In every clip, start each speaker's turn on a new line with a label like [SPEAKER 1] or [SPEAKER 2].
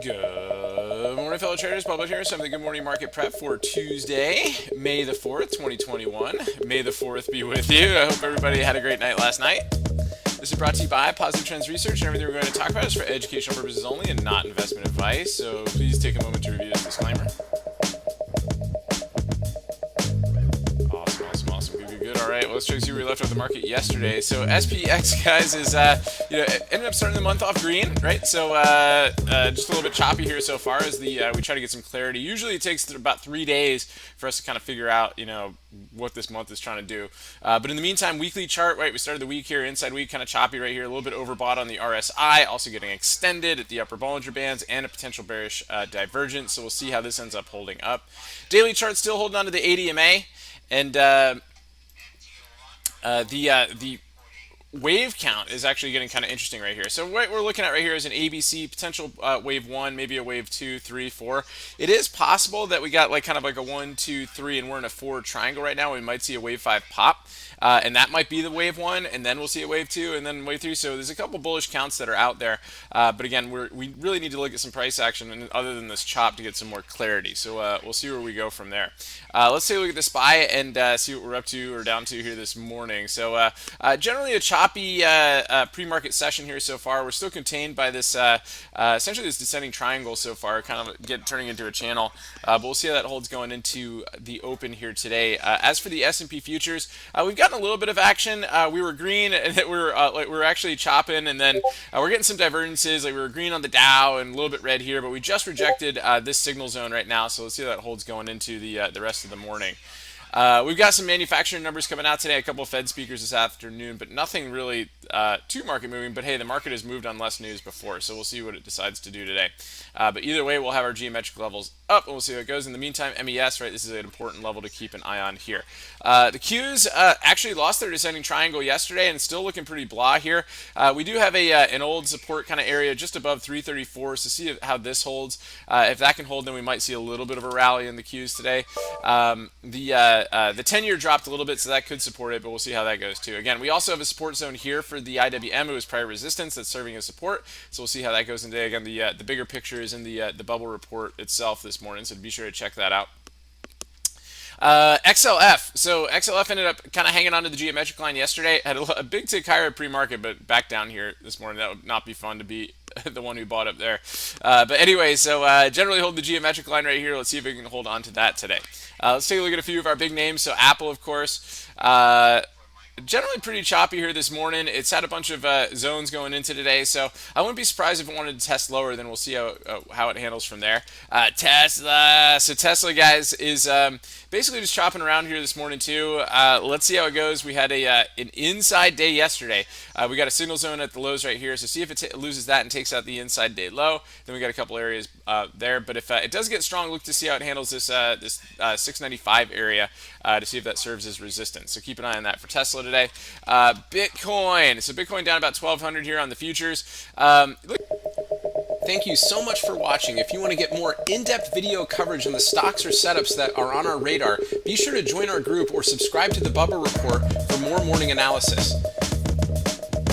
[SPEAKER 1] Good morning, fellow traders. Bubba here. Some of the good morning market prep for Tuesday, May the 4th, 2021. May the 4th be with you. I hope everybody had a great night last night. This is brought to you by Positive Trends Research, and everything we're going to talk about is for educational purposes only and not investment advice. So please take a moment to review this disclaimer. Awesome. Good. All right. Well, let's see where we left off the market yesterday. So SPX, guys, is ended up starting the month off green, right? So just a little bit choppy here so far as we try to get some clarity. Usually it takes about 3 days for us to kind of figure out, what this month is trying to do. But in the meantime, weekly chart, right? We started the week here, inside week, kind of choppy right here, a little bit overbought on the RSI, also getting extended at the upper Bollinger Bands and a potential bearish divergence. So we'll see how this ends up holding up. Daily chart still holding on to the 80 MA. And the wave count is actually getting kind of interesting right here. So what we're looking at right here is an ABC, potential wave 1, maybe a wave 2, 3, 4. It is possible that we got kind of like a 1, 2, 3, and we're in a 4 triangle right now. We might see a wave 5 pop. And that might be the wave 1, and then we'll see a wave 2, and then wave 3. So there's a couple bullish counts that are out there. But again, we really need to look at some price action other than this chop to get some more clarity. So we'll see where we go from there. Let's take a look at the SPY and see what we're up to or down to here this morning. So generally a choppy pre-market session here so far. We're still contained by this essentially this descending triangle so far, kind of turning into a channel. But we'll see how that holds going into the open here today. As for the S&P futures, we've gotten a little bit of action. We were green, and we were actually chopping, and then we're getting some divergences. Like we were green on the Dow and a little bit red here, but we just rejected this signal zone right now. So let's see how that holds going into the rest of the morning. We've got some manufacturing numbers coming out today, a couple of Fed speakers this afternoon, but nothing really too market moving. But hey, the market has moved on less news before, so we'll see what it decides to do today. But either way, we'll have our geometric levels up, and we'll see how it goes. In the meantime, MES, right, this is an important level to keep an eye on here. The Qs actually lost their descending triangle yesterday and still looking pretty blah here. We do have an old support kind of area just above 334, so see how this holds. If that can hold, then we might see a little bit of a rally in the Qs today. The 10-year dropped a little bit, so that could support it, but we'll see how that goes too. Again, we also have a support zone here for the IWM. It was prior resistance that's serving as support, so we'll see how that goes today. Again, the bigger picture is in the bubble report itself this morning, so be sure to check that out. XLF. So XLF ended up kind of hanging on to the geometric line yesterday. Had a big tick higher at pre-market, but back down here this morning. That would not be fun to be the one who bought up there. But anyway, so generally hold the geometric line right here. Let's see if we can hold on to that today. Let's take a look at a few of our big names. So Apple, of course. Generally pretty choppy here this morning. It's had a bunch of zones going into today, so I wouldn't be surprised if it wanted to test lower. Then we'll see how it handles from there. Tesla. So Tesla, guys, is basically just chopping around here this morning too. Let's see how it goes. We had an inside day yesterday. We got a signal zone at the lows right here, so see if it loses that and takes out the inside day low. Then we got a couple areas there, but if it does get strong, look to see how it handles this 695 area to see if that serves as resistance. So keep an eye on that for Tesla today. Bitcoin. So Bitcoin down about 1,200 here on the futures. Thank you so much for watching. If you want to get more in-depth video coverage on the stocks or setups that are on our radar, be sure to join our group or subscribe to the Bubba Report for more morning analysis.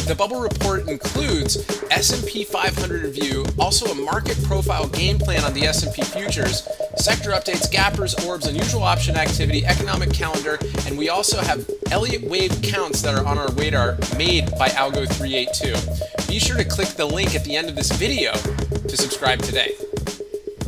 [SPEAKER 1] The Bubble Report includes S&P 500 review, also a market profile game plan on the S&P futures, sector updates, gappers, orbs, unusual option activity, economic calendar, and we also have Elliott wave counts that are on our radar made by Algo 382. Be sure to click the link at the end of this video to subscribe today.